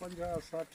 50 60